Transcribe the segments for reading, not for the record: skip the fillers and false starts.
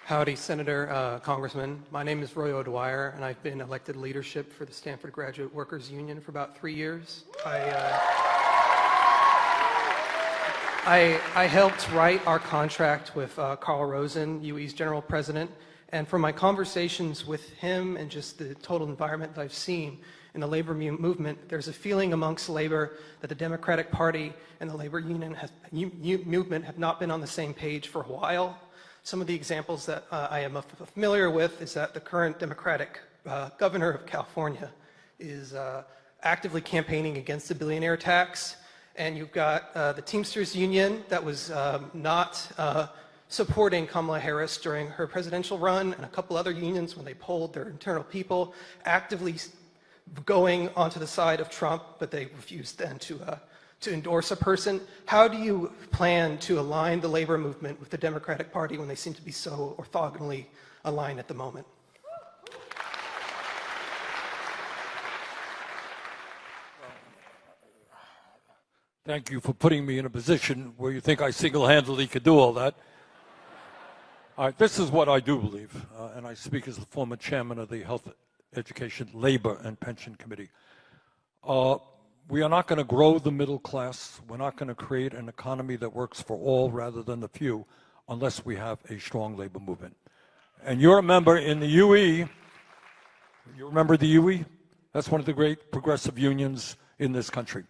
Howdy, Senator, Congressman. My name is Roy O'Dwyer, and I've been elected leadership for the Stanford Graduate Workers Union for about 3 years. I helped write our contract with Carl Rosen, UE's general president, and from my conversations with him and just the total environment that I've seen in the labor movement, there's a feeling amongst labor that the Democratic Party and the labor union movement have not been on the same page for a while. Some of the examples that I am familiar with is that the current Democratic governor of California is actively campaigning against the billionaire tax. And you've got the Teamsters Union that was not supporting Kamala Harris during her presidential run, and a couple other unions when they polled their internal people, actively going onto the side of Trump, but they refused then to endorse a person. How do you plan to align the labor movement with the Democratic Party when they seem to be so orthogonally aligned at the moment? Thank you for putting me in a position where you think I single-handedly could do all that. All right, this is what I do believe, and I speak as the former chairman of the Health, Education, Labor, and Pension Committee. We are not going to grow the middle class. We're not going to create an economy that works for all rather than the few unless we have a strong labor movement. And you're a member in the UE. You remember the UE? That's one of the great progressive unions in this country.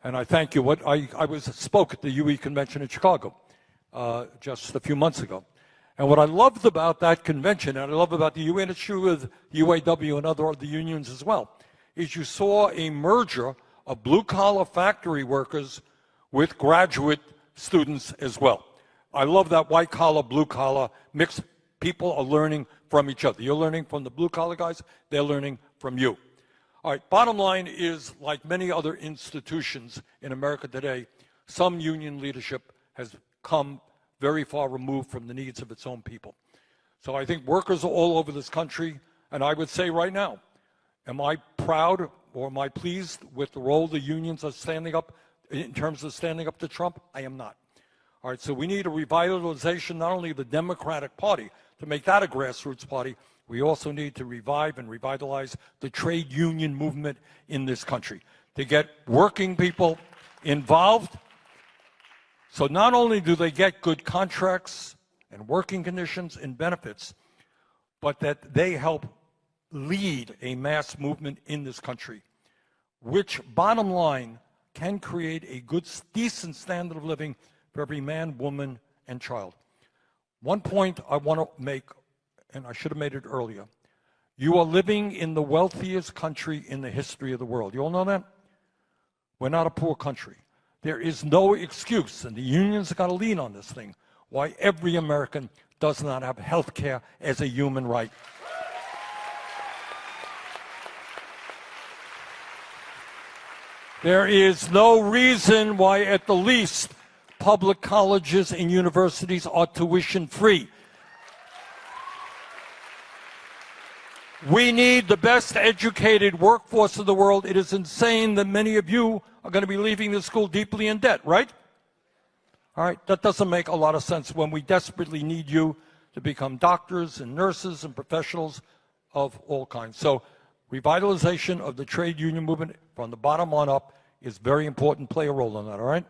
And I thank you. I spoke at the UE convention in Chicago just a few months ago. And what I loved about that convention, and I love about the UE, and it's true with UAW and other unions as well, is you saw a merger of blue-collar factory workers with graduate students as well. I love that white-collar, blue-collar mix. People are learning from each other. You're learning from the blue-collar guys. They're learning from you. All right, bottom line is, like many other institutions in America today, some union leadership has come very far removed from the needs of its own people. So I think workers are all over this country, and I would say right now, am I proud or am I pleased with the role the unions are standing up in terms of standing up to Trump? I am not. All right, so we need a revitalization, not only of the Democratic Party, to make that a grassroots party. We also need to revive and revitalize the trade union movement in this country, to get working people involved. So not only do they get good contracts and working conditions and benefits, but that they help lead a mass movement in this country, which, bottom line, can create a good, decent standard of living for every man, woman, and child. One point I want to make, and I should have made it earlier. You are living in the wealthiest country in the history of the world. You all know that? We're not a poor country. There is no excuse, and the unions have got to lean on this thing, why every American does not have health care as a human right. There is no reason why, at the least, public colleges and universities are tuition-free. We need the best educated workforce of the world. It is insane that many of you are going to be leaving this school deeply in debt, right? All right, that doesn't make a lot of sense when we desperately need you to become doctors and nurses and professionals of all kinds. So revitalization of the trade union movement from the bottom on up is very important. Play a role in that, all right?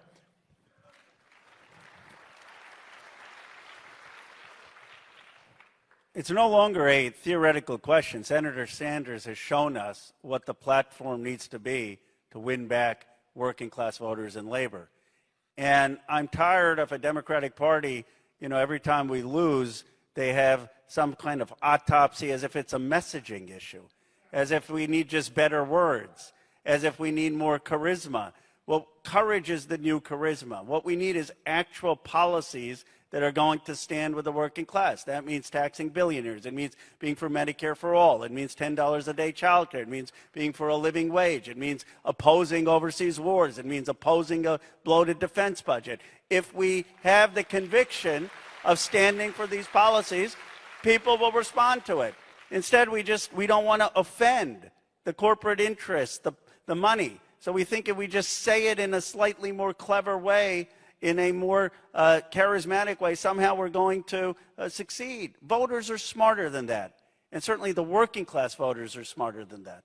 It's no longer a theoretical question. Senator Sanders has shown us what the platform needs to be to win back working class voters and labor. And I'm tired of a Democratic Party, every time we lose, they have some kind of autopsy as if it's a messaging issue, as if we need just better words, as if we need more charisma. Well, courage is the new charisma. What we need is actual policies that are going to stand with the working class. That means taxing billionaires. It means being for Medicare for all. It means $10 a day child care. It means being for a living wage. It means opposing overseas wars. It means opposing a bloated defense budget. If we have the conviction of standing for these policies, people will respond to it. Instead, we don't want to offend the corporate interests, the money. So we think if we just say it in a slightly more clever way, in a more charismatic way, somehow we're going to succeed. Voters are smarter than that. And certainly the working class voters are smarter than that.